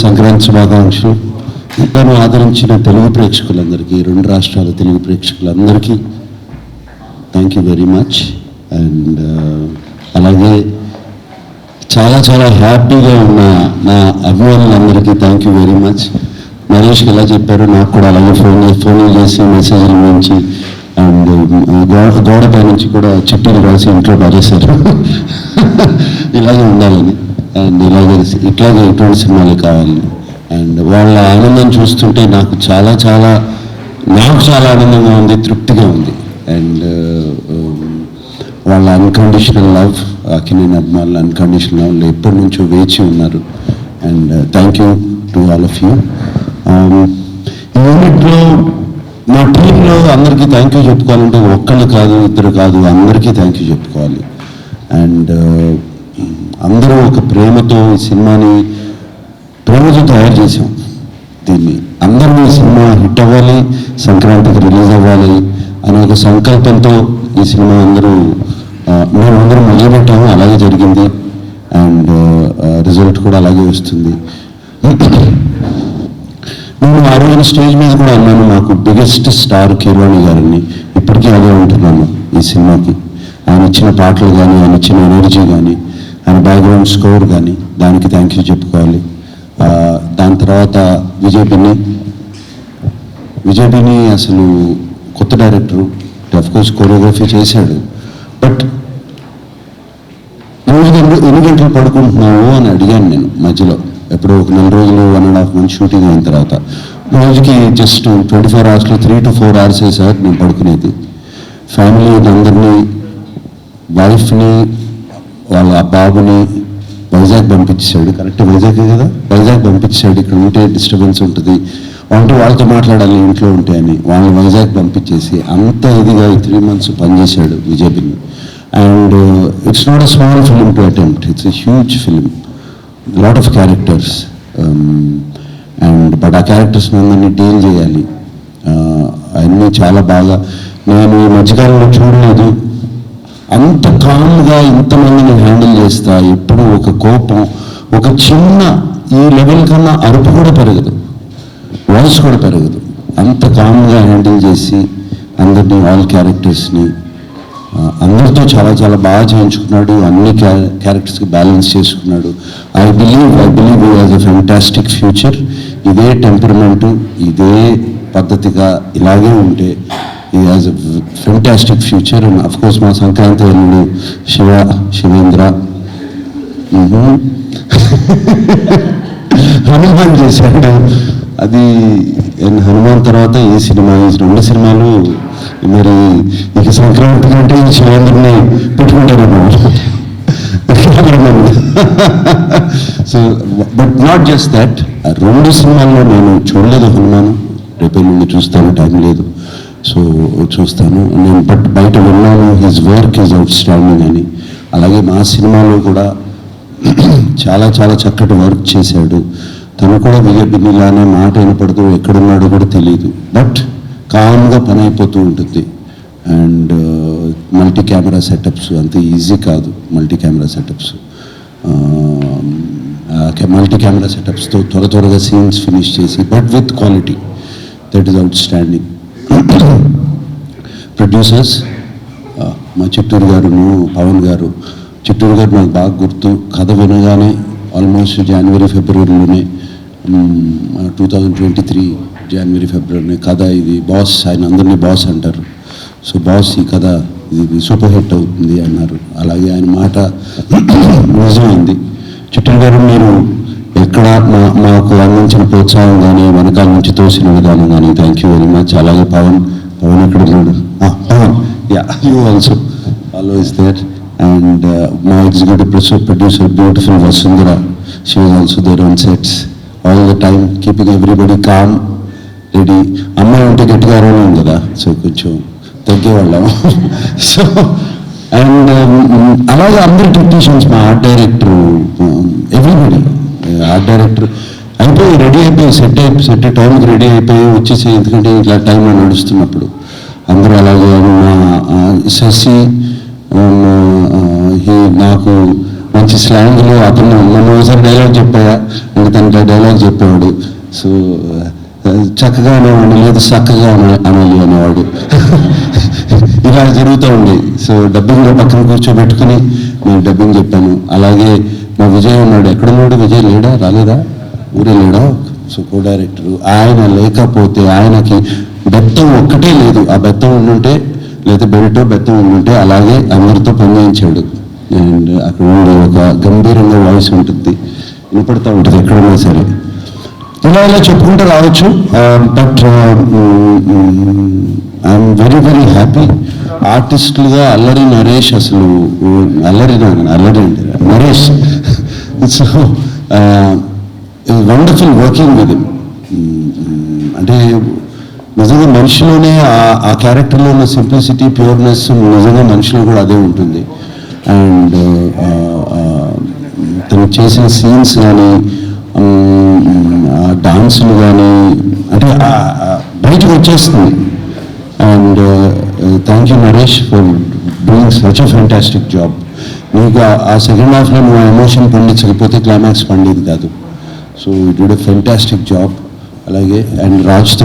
సంక్రాంతి శుభాకాంక్షలు. నన్ను ఆదరించిన తెలుగు ప్రేక్షకులందరికీ, రెండు రాష్ట్రాల తెలుగు ప్రేక్షకులందరికీ thank you very much. And అలాగే చాలా చాలా హ్యాపీగా ఉన్న నా అభిమానులందరికీ థ్యాంక్ యూ వెరీ మచ్. నరేష్కి ఎలా చెప్పారు, నాకు కూడా అలాగే ఫోన్లు చేసి మెసేజ్ల నుంచి అండ్ గోడపై నుంచి కూడా చిట్టీలు రాసి ఇంట్లో పారేశారు ఇలాగే ఉండాలని అండ్ ఇట్లాగే ఎటువంటి సినిమాలు కావాలని. అండ్ వాళ్ళ ఆనందం చూస్తుంటే నాకు చాలా ఆనందంగా ఉంది, తృప్తిగా ఉంది. అండ్ వాళ్ళ అన్కండిషనల్ లవ్, అక్కినేని అభిమానులు అన్కండిషనల్ లవ్ ఎప్పటి నుంచో వేచి ఉన్నారు. And thank you to all of you. యూనిట్లో మా టీంలో అందరికీ థ్యాంక్ యూ చెప్పుకోవాలంటే ఒక్కళ్ళు కాదు, ఇద్దరు కాదు, అందరికీ థ్యాంక్ యూ చెప్పుకోవాలి. అండ్ అందరూ ఒక ప్రేమతో ఈ సినిమాని ప్రేమతో తయారు చేసాం. దీన్ని అందరూ ఈ సినిమా హిట్ అవ్వాలి, సంక్రాంతికి రిలీజ్ అవ్వాలి అనే ఒక సంకల్పంతో ఈ సినిమా మేమందరం మొదలుపెట్టాము. అలాగే జరిగింది. అండ్ రిజల్ట్ కూడా అలాగే వస్తుంది. నేను ఆ రోజున స్టేజ్ మీద కూడా అన్నాను, నాకు బిగ్గెస్ట్ స్టార్ కీరవాణి గారిని ఇప్పటికీ అదే ఉంటున్నాను ఈ సినిమాకి. ఆయన ఇచ్చిన పాటలు కానీ, ఆయన ఇచ్చిన ఎనర్జీ కానీ, ఆయన బ్యాక్గ్రౌండ్ స్కోర్ కానీ, దానికి థ్యాంక్ యూ చెప్పుకోవాలి. దాని తర్వాత విజయ్ బిని అసలు కొత్త డైరెక్టరు, అఫ్కోర్స్ కొరియోగ్రఫీ చేశాడు. బట్ ఎన్ని గంటలు పడుకుంటున్నావు అని అడిగాను నేను మధ్యలో. ఎప్పుడో ఒక 4 రోజులు 1.5 months షూటింగ్ అయిన తర్వాత రోజుకి just 24 hours 3 to 4 hours sir నేను పడుకునేది. ఫ్యామిలీ అందరినీ, వైఫ్ని, వాళ్ళ బాబుని వైజాగ్ పంపించాడు. కరెక్ట్ వైజాగ్ కదా, వైజాగ్ పంపించాడు. ఇక్కడ ఉంటే డిస్టర్బెన్స్ ఉంటుంది, వాళ్ళతో మాట్లాడాలి ఇంట్లో ఉంటే అని వాళ్ళని వైజాగ్ పంపించేసి అంత ఇదిగా 3 months పనిచేశాడు Vijay Binni. And it's not a small film to attempt, it's a huge film, lot of characters. And but ఆ క్యారెక్టర్స్ అందరినీ డీల్ చేయాలి. అన్నీ చాలా బాగా, నేను ఈ మధ్యకాలంలో చూడలేదు అంత కామ్గా ఇంతమందిని హ్యాండిల్ చేస్తా. ఎప్పుడు ఒక కోపం, ఒక చిన్న ఈ లెవెల్ కన్నా అరుపు కూడా పెరగదు, వాయిస్ కూడా పెరగదు. అంత కామ్గా హ్యాండిల్ చేసి అందరినీ, ఆల్ క్యారెక్టర్స్ని అందరితో చాలా బాగా చేయించుకున్నాడు. అన్ని క్యారెక్టర్స్కి బ్యాలెన్స్ చేసుకున్నాడు. I believe he has a fantastic future. ఇదే టెంపరమెంటు, ఇదే పద్ధతిగా ఇలాగే ఉంటే he has a fantastic future. And of course మా సంక్రాంతి అల్లుడు శివేంద్ర హనుమాన్ చేశాడు. అది హనుమాన్ తర్వాత ఈ సినిమా, ఈ 2 సినిమాలు మరి ఇక సంక్రాంతి కంటే ఈ శివేంద్రని పెట్టుకుంటారు. So but not just that, 2 సినిమాల్లో నేను చూడలేదు హనుమాన్. రేపే నుండి చూస్తాను, టైం లేదు, సో చూస్తాను నేను. బట్ బయట విన్నాను his work is out standing అని. అలాగే మా సినిమాలో కూడా చాలా చక్కటి వర్క్ చేశాడు. తను కూడా విజయ్ బిన్నిలానే మాట వినపడుతూ ఎక్కడున్నాడో కూడా తెలియదు, బట్ కామ్గా పని అయిపోతూ ఉంటుంది. అండ్ మల్టీ కెమెరా సెటప్స్ అంత ఈజీ కాదు. మల్టీ కెమెరా సెటప్స్తో త్వరగా సీన్స్ ఫినిష్ చేసి, but with quality, that is out standing. Producers మా చిట్టూరు గారును, పవన్ గారు. చిట్టూరు గారు నాకు బాగా గుర్తు, కథ వినగానే almost January, February 2023 January, February కథ ఇది బాస్, ఆయన అందరినీ బాస్ అంటారు. సో బాస్ ఈ కథ ఇది సూపర్ హిట్ అవుతుంది అన్నారు. అలాగే ఆయన మాట నిజమైంది. చిట్టూరు గారు, మీరు ఎక్కడ మాకు అందించిన ప్రోత్సాహం కానీ, వెనకాల నుంచి తోసిన విధానం కానీ థ్యాంక్ యూ వెరీ మచ్. అలాగే పవన్ ఎక్కడ ఉన్నాడు? Pavan, you always there. And my executive producer, beautiful Vasundhara, she was also there on sets all the time, keeping everybody calm, ready. అమ్మాయి ఉంటే గట్టిగా అరవలేం కదా, సో కొంచెం తగ్గేవాళ్ళం. సో అండ్ అలాగే అందరు టెక్నీషియన్స్, మా art director, everybody, art director అయిపోయి ready అయిపోయి సెట్ టైంకి రెడీ అయిపోయి వచ్చేసి, ఎందుకంటే ఇట్లా టైంలో నడుస్తున్నప్పుడు అందరూ అలాగే. శశి నాకు మంచి స్లాంగ్లో అతను మనం ఒకసారి డైలాగ్ చెప్పాయా అంటే తనకి డైలాగ్ చెప్పేవాడు. సో చక్కగా అనేవాడు, లేదు చక్కగా అనాలి అనేవాడు. ఇలా జరుగుతూ ఉంది. సో డబ్బింగ్లో పక్కన కూర్చోబెట్టుకుని నేను డబ్బింగ్ చెప్పాను. అలాగే మా విజయ్ ఉన్నాడు, ఎక్కడున్నాడు విజయ్? లేడా, రాలేదా, ఊరే లేడా? సో కో డైరెక్టర్ ఆయన లేకపోతే, ఆయనకి బెత్తం ఒక్కటే లేదు, ఆ బెత్తం ఉండుంటే లేదా బెల్టో బెత్తం ఉండుంటే అలాగే అందరితో పనిచేయించాడు. అండ్ అక్కడ ఉండే ఒక గంభీరంగా వాయిస్ ఉంటుంది, వినపడుతూ ఉంటుంది ఎక్కడున్నా సరే. ఇలా చెప్పుకుంటూ రావచ్చు. But I'm very very happy. ఆర్టిస్టులుగా అల్లరి నరేష్, అసలు అల్లరి అంటే Naresh, it's wonderful working with him. అంటే నిజంగా మనిషిలోనే ఆ క్యారెక్టర్లో ఉన్న సింప్లిసిటీ, ప్యూర్నెస్ నిజంగా మనిషిలో కూడా అదే ఉంటుంది. అండ్ తను చేసిన సీన్స్ కానీ, డాన్సులు కానీ, అంటే బయటకు వచ్చేస్తుంది. And thank you Naresh for doing such a fantastic job. నీకు ఆ సెకండ్ హాఫ్లో నువ్వు ఎమోషన్ పండించకపోతే క్లైమాక్స్ పండేది కాదు. So you did a fantastic job. అలాగే అండ్ రాజ్తో